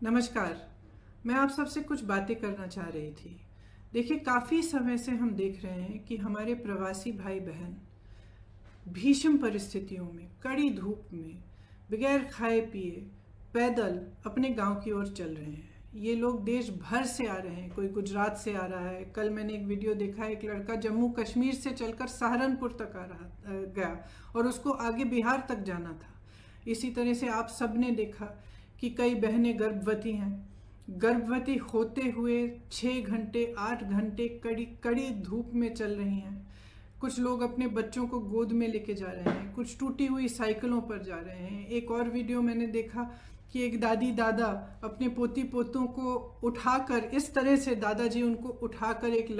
नमस्कार। मैं आप सबसे कुछ बातें करना चाह रही थी। देखिए, काफ़ी समय से हम देख रहे हैं कि हमारे प्रवासी भाई बहन भीषण परिस्थितियों में, कड़ी धूप में, बगैर खाए पिए पैदल अपने गांव की ओर चल रहे हैं। ये लोग देश भर से आ रहे हैं, कोई गुजरात से आ रहा है। कल मैंने एक वीडियो देखा, एक लड़का जम्मू कश्मीर से चलकर सहारनपुर तक गया और उसको आगे बिहार तक जाना था। इसी तरह से आप सब ने देखा कि कई बहनें गर्भवती हैं। गर्भवती होते हुए 6 घंटे 8 घंटे कड़ी कड़ी धूप में चल रही हैं। कुछ लोग अपने बच्चों को गोद में लेके जा रहे हैं, कुछ टूटी हुई साइकिलों पर जा रहे हैं। एक और वीडियो मैंने देखा कि एक दादी दादा अपने पोती पोतों को उठाकर, इस तरह से दादाजी उनको उठाकर एक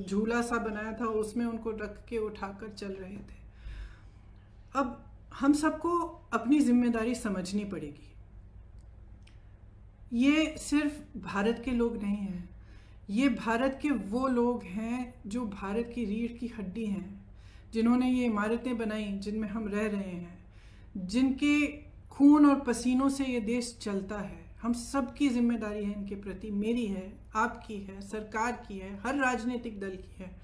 झूला सा बनाया था, उसमें उनको रख के उठाकर चल रहे थे। अब हम सबको अपनी जिम्मेदारी समझनी पड़ेगी। ये सिर्फ भारत के लोग नहीं हैं, ये भारत के वो लोग हैं जो भारत की रीढ़ की हड्डी हैं, जिन्होंने ये इमारतें बनाई जिनमें हम रह रहे हैं, जिनके खून और पसीनों से ये देश चलता है। हम सबकी जिम्मेदारी है इनके प्रति। मेरी है, आपकी है, सरकार की है, हर राजनीतिक दल की है।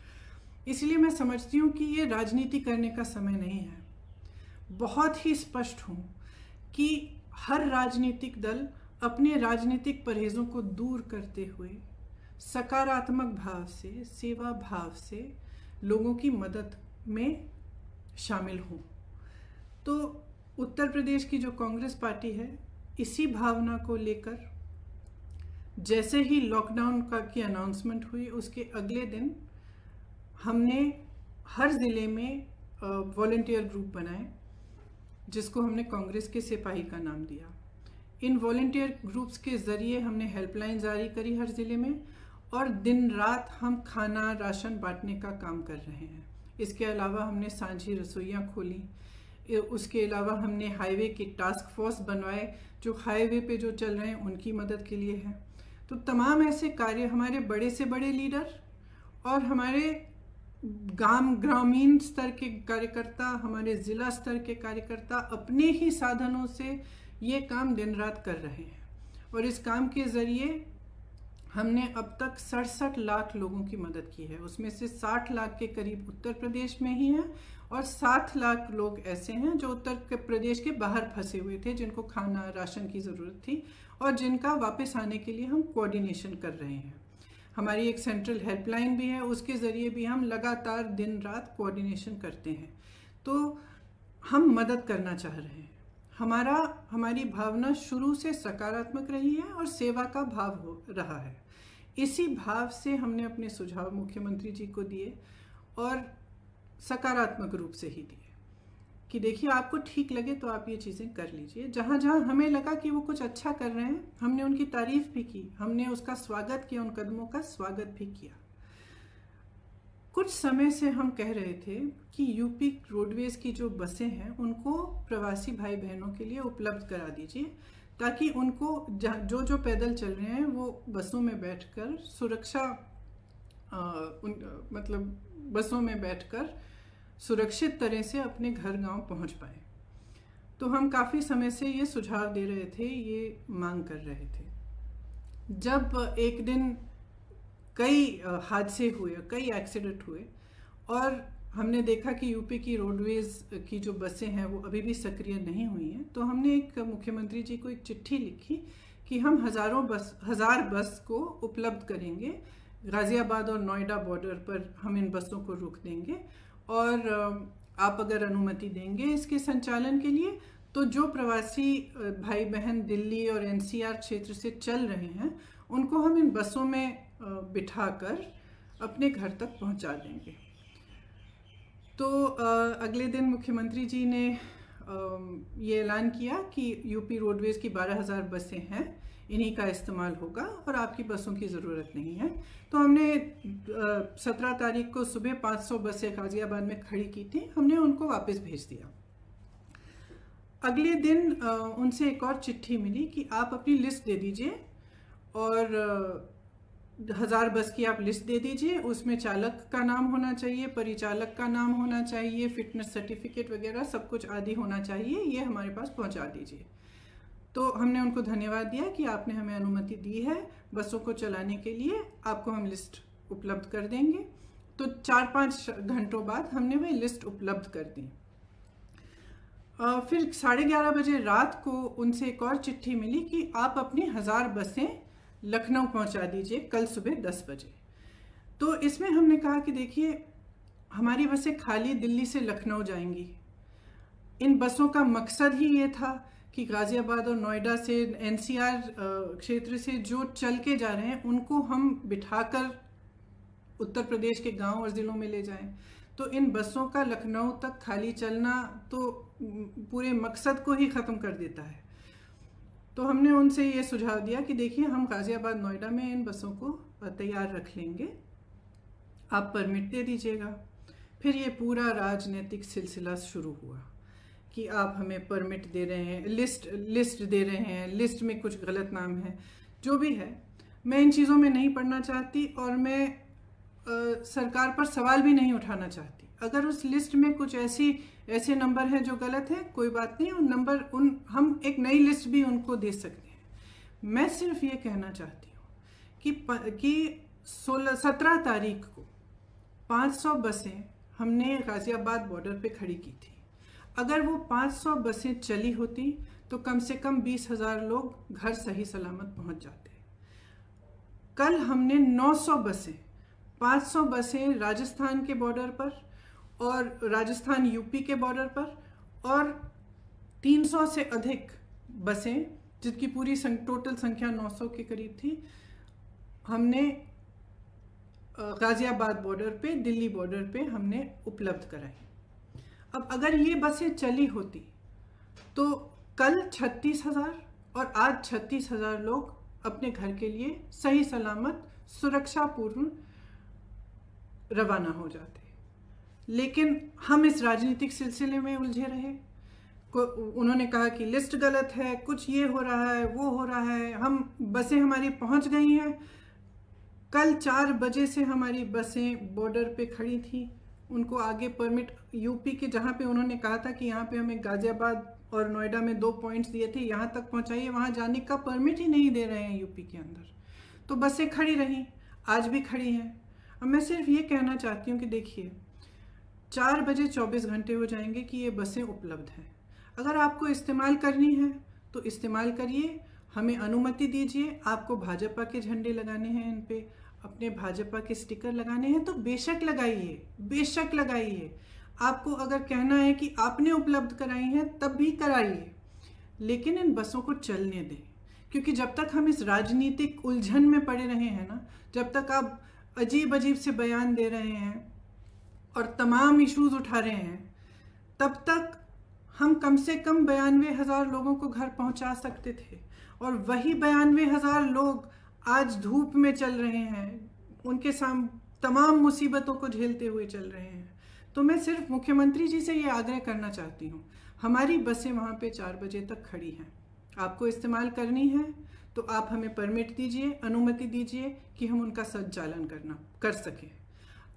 इसलिए मैं समझती हूँ कि ये राजनीति करने का समय नहीं है। बहुत ही स्पष्ट हूँ कि हर राजनीतिक दल अपने राजनीतिक परहेजों को दूर करते हुए सकारात्मक भाव से, सेवा भाव से लोगों की मदद में शामिल हों। तो उत्तर प्रदेश की जो कांग्रेस पार्टी है, इसी भावना को लेकर जैसे ही लॉकडाउन की अनाउंसमेंट हुई, उसके अगले दिन हमने हर ज़िले में वॉलंटियर ग्रुप बनाए, जिसको हमने कांग्रेस के सिपाही का नाम दिया। इन वॉलंटियर ग्रुप्स के ज़रिए हमने हेल्पलाइन जारी करी हर ज़िले में, और दिन रात हम खाना राशन बांटने का काम कर रहे हैं। इसके अलावा हमने साझी रसोइयाँ खोली। उसके अलावा हमने हाईवे की टास्क फोर्स बनवाए, जो हाईवे पे जो चल रहे हैं उनकी मदद के लिए है। तो तमाम ऐसे कार्य हमारे बड़े से बड़े लीडर और हमारे ग्रामीण स्तर के कार्यकर्ता, हमारे ज़िला स्तर के कार्यकर्ता अपने ही साधनों से ये काम दिन रात कर रहे हैं। और इस काम के ज़रिए हमने अब तक 67 लाख लोगों की मदद की है। उसमें से 60 लाख के करीब उत्तर प्रदेश में ही हैं, और 7 लाख लोग ऐसे हैं जो उत्तर प्रदेश के बाहर फंसे हुए थे, जिनको खाना राशन की ज़रूरत थी और जिनका वापस आने के लिए हम कोऑर्डिनेशन कर रहे हैं। हमारी एक सेंट्रल हेल्पलाइन भी है, उसके ज़रिए भी हम लगातार दिन रात कोऑर्डिनेशन करते हैं। तो हम मदद करना चाह रहे हैं। हमारी भावना शुरू से सकारात्मक रही है और सेवा का भाव हो रहा है। इसी भाव से हमने अपने सुझाव मुख्यमंत्री जी को दिए, और सकारात्मक रूप से ही दिए कि देखिए, आपको ठीक लगे तो आप ये चीज़ें कर लीजिए। जहाँ जहाँ हमें लगा कि वो कुछ अच्छा कर रहे हैं, हमने उनकी तारीफ भी की, हमने उसका स्वागत किया, उन कदमों का स्वागत भी किया। कुछ समय से हम कह रहे थे कि यूपी रोडवेज की जो बसें हैं उनको प्रवासी भाई बहनों के लिए उपलब्ध करा दीजिए, ताकि उनको जो पैदल चल रहे हैं वो बसों में बैठकर बसों में बैठकर सुरक्षित तरह से अपने घर गांव पहुंच पाए। तो हम काफ़ी समय से ये सुझाव दे रहे थे, ये मांग कर रहे थे। जब एक दिन कई हादसे हुए, कई एक्सीडेंट हुए, और हमने देखा कि यूपी की रोडवेज की जो बसें हैं वो अभी भी सक्रिय नहीं हुई हैं, तो हमने एक मुख्यमंत्री जी को एक चिट्ठी लिखी कि हम 1000 बस को उपलब्ध करेंगे। गाज़ियाबाद और नोएडा बॉर्डर पर हम इन बसों को रोक देंगे, और आप अगर अनुमति देंगे इसके संचालन के लिए, तो जो प्रवासी भाई बहन दिल्ली और एनसीआर क्षेत्र से चल रहे हैं उनको हम इन बसों में बिठाकर अपने घर तक पहुंचा देंगे। तो अगले दिन मुख्यमंत्री जी ने ये ऐलान किया कि यूपी रोडवेज की 12,000 बसें हैं, इन्हीं का इस्तेमाल होगा और आपकी बसों की ज़रूरत नहीं है। तो हमने 17 तारीख को सुबह 500 बसें गाज़ियाबाद में खड़ी की थी, हमने उनको वापस भेज दिया। अगले दिन उनसे एक और चिट्ठी मिली कि आप अपनी लिस्ट दे दीजिए, और 1000 बस की आप लिस्ट दे दीजिए। उसमें चालक का नाम होना चाहिए, परिचालक का नाम होना चाहिए, फिटनेस सर्टिफिकेट वगैरह सब कुछ आदि होना चाहिए, ये हमारे पास पहुंचा दीजिए। तो हमने उनको धन्यवाद दिया कि आपने हमें अनुमति दी है बसों को चलाने के लिए, आपको हम लिस्ट उपलब्ध कर देंगे। तो 4-5 घंटों बाद हमने वह लिस्ट उपलब्ध कर दी। फिर 11:30 बजे रात को उनसे एक और चिट्ठी मिली कि आप अपनी 1000 बसें लखनऊ पहुंचा दीजिए कल सुबह 10 बजे। तो इसमें हमने कहा कि देखिए, हमारी बसें खाली दिल्ली से लखनऊ जाएंगी। इन बसों का मकसद ही ये था कि गाज़ियाबाद और नोएडा से, एनसीआर क्षेत्र से जो चल के जा रहे हैं उनको हम बिठाकर उत्तर प्रदेश के गांव और ज़िलों में ले जाएं। तो इन बसों का लखनऊ तक खाली चलना तो पूरे मकसद को ही ख़त्म कर देता है। तो हमने उनसे ये सुझाव दिया कि देखिए, हम गाज़ियाबाद नोएडा में इन बसों को तैयार रख लेंगे, आप परमिट दे दीजिएगा। फिर ये पूरा राजनीतिक सिलसिला शुरू हुआ कि आप हमें परमिट दे रहे हैं, लिस्ट दे रहे हैं, लिस्ट में कुछ गलत नाम है। जो भी है, मैं इन चीज़ों में नहीं पढ़ना चाहती और मैं सरकार पर सवाल भी नहीं उठाना चाहती। अगर उस लिस्ट में कुछ ऐसे नंबर हैं जो गलत हैं, कोई बात नहीं, हम एक नई लिस्ट भी उनको दे सकते हैं। मैं सिर्फ ये कहना चाहती हूँ कि 17 तारीख को 500 बसें हमने गाज़ियाबाद बॉर्डर पे खड़ी की थी। अगर वो 500 बसें चली होती तो कम से कम 20,000 लोग घर सही सलामत पहुंच जाते। कल हमने 900 बसें, 500 बसें राजस्थान के बॉर्डर पर और राजस्थान यूपी के बॉर्डर पर, और 300 से अधिक बसें, जिनकी पूरी टोटल संख्या 900 के करीब थी, हमने गाज़ियाबाद बॉर्डर पे, दिल्ली बॉर्डर पे हमने उपलब्ध कराई। अब अगर ये बसें चली होती तो कल 36,000 और आज 36,000 लोग अपने घर के लिए सही सलामत सुरक्षापूर्ण रवाना हो जाते। लेकिन हम इस राजनीतिक सिलसिले में उलझे रहे। उन्होंने कहा कि लिस्ट गलत है, कुछ ये हो रहा है, वो हो रहा है, बसें हमारी पहुंच गई हैं। कल 4 बजे से हमारी बसें बॉर्डर पे खड़ी थी, उनको आगे परमिट, यूपी के जहाँ पे उन्होंने कहा था कि यहाँ पे हमें गाज़ियाबाद और नोएडा में 2 पॉइंट्स दिए थे, यहाँ तक पहुँचाइए, वहाँ जाने का परमिट ही नहीं दे रहे हैं यूपी के अंदर। तो बसें खड़ी रहीं, आज भी खड़ी हैं। अब मैं सिर्फ ये कहना चाहती हूँ कि देखिए, 4 बजे 24 घंटे हो जाएंगे कि ये बसें उपलब्ध हैं। अगर आपको इस्तेमाल करनी है तो इस्तेमाल करिए, हमें अनुमति दीजिए। आपको भाजपा के झंडे लगाने हैं, इन पे अपने भाजपा के स्टिकर लगाने हैं तो बेशक लगाइए, बेशक लगाइए। आपको अगर कहना है कि आपने उपलब्ध कराई हैं तब भी कराइए, लेकिन इन बसों को चलने दें। क्योंकि जब तक हम इस राजनीतिक उलझन में पड़े रहे हैं ना, जब तक आप अजीब अजीब से बयान दे रहे हैं और तमाम इश्यूज उठा रहे हैं, तब तक हम कम से कम 92,000 लोगों को घर पहुंचा सकते थे। और वही 92,000 लोग आज धूप में चल रहे हैं, उनके सामने तमाम मुसीबतों को झेलते हुए चल रहे हैं। तो मैं सिर्फ मुख्यमंत्री जी से ये आग्रह करना चाहती हूँ, हमारी बसें वहाँ पे 4 बजे तक खड़ी हैं, आपको इस्तेमाल करनी है तो आप हमें परमिट दीजिए, अनुमति दीजिए कि हम उनका संचालन कर सकें।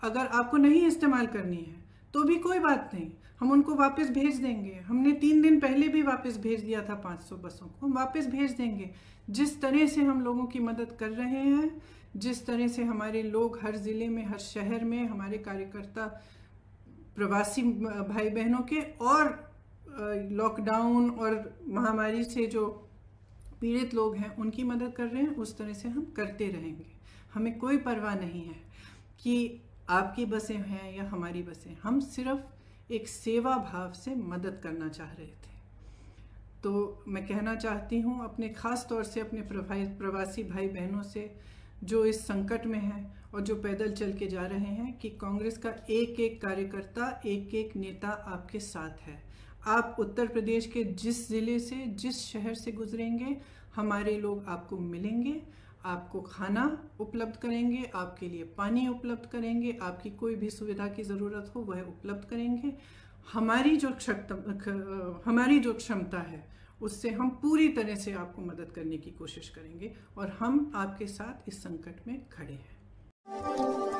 अगर आपको नहीं इस्तेमाल करनी है तो भी कोई बात नहीं, हम उनको वापस भेज देंगे। हमने 3 दिन पहले भी वापस भेज दिया था 500 बसों को, हम वापस भेज देंगे। जिस तरह से हम लोगों की मदद कर रहे हैं, जिस तरह से हमारे लोग हर ज़िले में, हर शहर में, हमारे कार्यकर्ता प्रवासी भाई बहनों के और लॉकडाउन और महामारी से जो पीड़ित लोग हैं उनकी मदद कर रहे हैं, उस तरह से हम करते रहेंगे। हमें कोई परवाह नहीं है कि आपकी बसें हैं या हमारी बसें, हम सिर्फ एक सेवा भाव से मदद करना चाह रहे थे। तो मैं कहना चाहती हूँ अपने ख़ास तौर से अपने प्रवासी भाई बहनों से जो इस संकट में हैं और जो पैदल चल के जा रहे हैं, कि कांग्रेस का एक एक कार्यकर्ता, एक एक नेता आपके साथ है। आप उत्तर प्रदेश के जिस ज़िले से, जिस शहर से गुजरेंगे, हमारे लोग आपको मिलेंगे, आपको खाना उपलब्ध करेंगे, आपके लिए पानी उपलब्ध करेंगे, आपकी कोई भी सुविधा की ज़रूरत हो वह उपलब्ध करेंगे। हमारी जो क्षमता है उससे हम पूरी तरह से आपको मदद करने की कोशिश करेंगे और हम आपके साथ इस संकट में खड़े हैं।